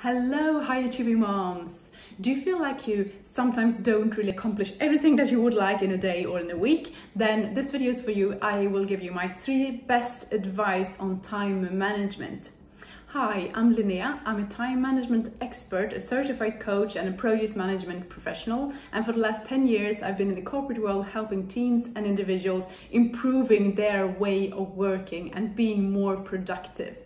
Hello, high achieving moms! Do you feel like you sometimes don't really accomplish everything that you would like in a day or in a week? Then this video is for you. I will give you my 3 best advice on time management. Hi, I'm Linnea. I'm a time management expert, a certified coach and a project management professional. And for the last 10 years, I've been in the corporate world helping teams and individuals improving their way of working and being more productive.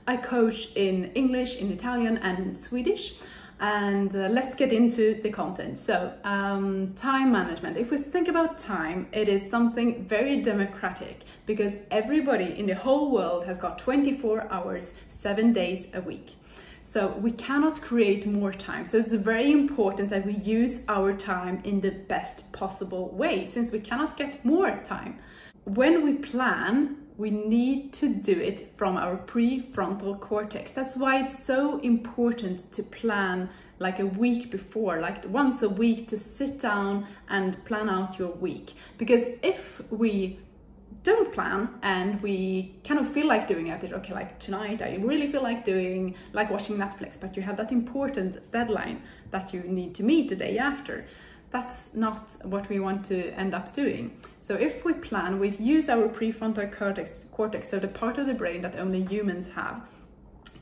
I coach in English, in Italian and in Swedish. And let's get into the content. So, time management. If we think about time, it is something very democratic because everybody in the whole world has got 24 hours, 7 days a week. So we cannot create more time. So it's very important that we use our time in the best possible way since we cannot get more time. When we plan, we need to do it from our prefrontal cortex. That's why it's so important to plan like a week before, like once a week, to sit down and plan out your week. Because if we don't plan and we kind of feel like doing it, okay, like tonight I really feel like watching Netflix, but you have that important deadline that you need to meet the day after. That's not what we want to end up doing. So if we plan, we use our prefrontal cortex, so the part of the brain that only humans have,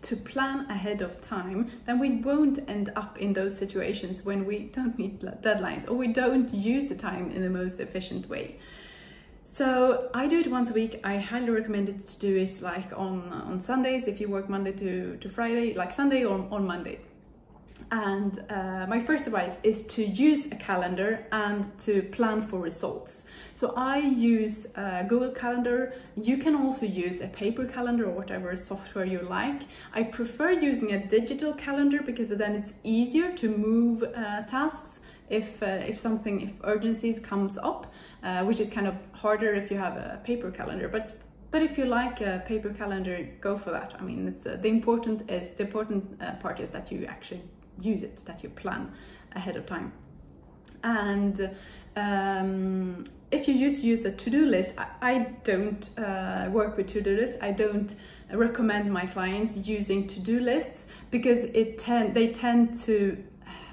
to plan ahead of time, then we won't end up in those situations when we don't meet deadlines or we don't use the time in the most efficient way. So I do it once a week. I highly recommend it to do it like on Sundays if you work Monday to Friday, like Sunday or on Monday. And my first advice is to use a calendar and to plan for results. So I use Google Calendar. You can also use a paper calendar or whatever software you like. I prefer using a digital calendar because then it's easier to move tasks if urgencies comes up, which is kind of harder if you have a paper calendar. But if you like a paper calendar, go for that. I mean, it's the important part is that you actually use it, that you plan ahead of time. And if you use a to-do list, I don't work with to-do lists. I don't recommend my clients using to-do lists because they tend to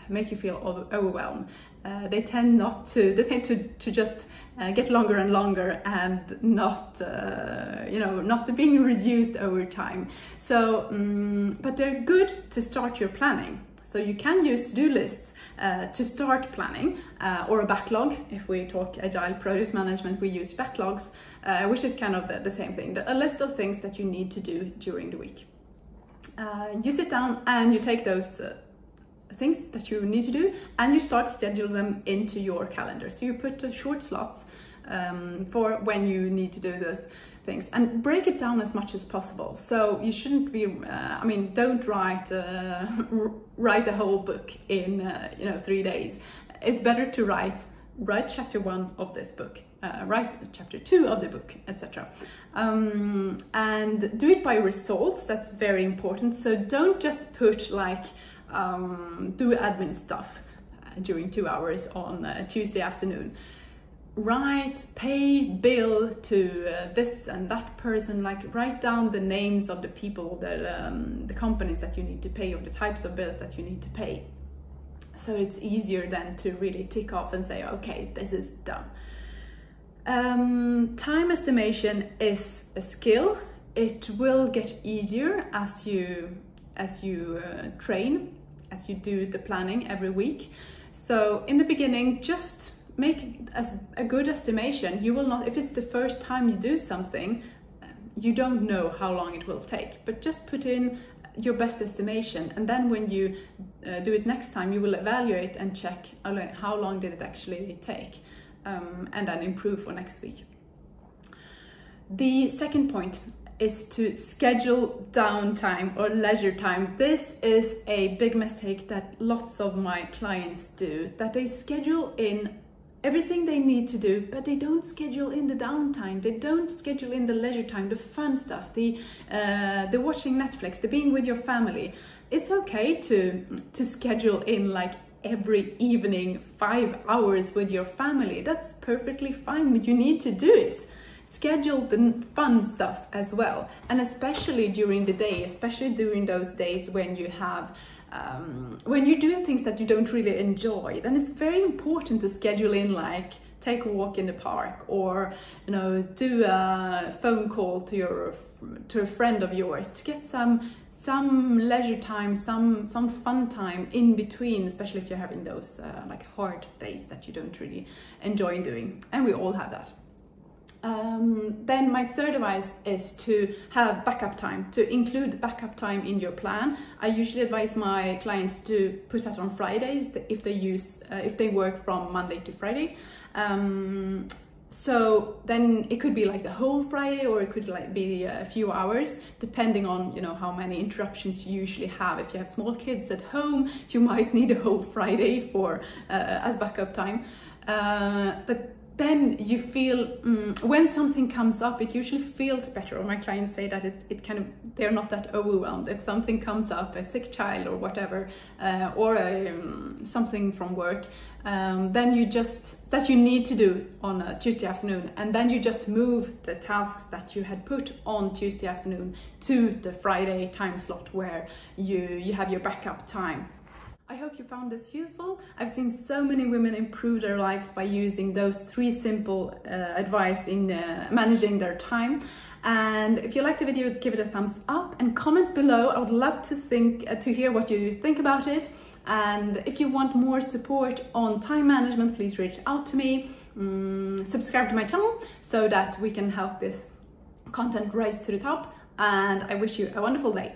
make you feel overwhelmed. They tend to just get longer and longer and not being reduced over time. So, but they're good to start your planning. So you can use to-do lists to start planning or a backlog. If we talk agile project management, we use backlogs, which is kind of the same thing, a list of things that you need to do during the week. You sit down and you take those things that you need to do and you start scheduling them into your calendar. So you put short slots for when you need to do those things and break it down as much as possible. So you shouldn't be, don't write a whole book in 3 days. It's better to write chapter 1 of this book, write chapter 2 of the book, etc. And do it by results. That's very important. So don't just put like do admin stuff during 2 hours on Tuesday afternoon. Pay bill to this and that person, like write down the names of the people, the companies that you need to pay or the types of bills that you need to pay. So it's easier then to really tick off and say, okay, this is done. Time estimation is a skill. It will get easier as you train, as you do the planning every week. So in the beginning, just make as a good estimation. You will not, if it's the first time you do something, you don't know how long it will take, but just put in your best estimation. And then when you do it next time, you will evaluate and check how long did it actually take, and then improve for next week. The second point is to schedule downtime or leisure time. This is a big mistake that lots of my clients do, that they schedule in everything they need to do, but they don't schedule in the downtime. They don't schedule in the leisure time, the fun stuff, the watching Netflix, the being with your family. It's okay to schedule in like every evening 5 hours with your family. That's perfectly fine, but you need to do it. Schedule the fun stuff as well, and especially during the day, especially during those days when you have when you're doing things that you don't really enjoy, then it's very important to schedule in, like take a walk in the park, or do a phone call to a friend of yours to get some leisure time, some fun time in between, especially if you're having those like hard days that you don't really enjoy doing, and we all have that. Then my third advice is to have backup time, to include backup time in your plan. I usually advise my clients to put that on Fridays if they work from Monday to Friday. So then it could be like the whole Friday, or it could like be a few hours, depending on how many interruptions you usually have. If you have small kids at home, you might need a whole Friday for as backup time. But then you feel when something comes up, it usually feels better. Or my clients say that they're not that overwhelmed. If something comes up, a sick child or whatever, or something from work, then that you need to do on a Tuesday afternoon, and then you just move the tasks that you had put on Tuesday afternoon to the Friday time slot where you have your backup time. I hope you found this useful. I've seen so many women improve their lives by using those 3 simple advice in managing their time. And if you liked the video, give it a thumbs up and comment below. I would love to hear what you think about it. And if you want more support on time management, please reach out to me. Subscribe to my channel so that we can help this content rise to the top. And I wish you a wonderful day.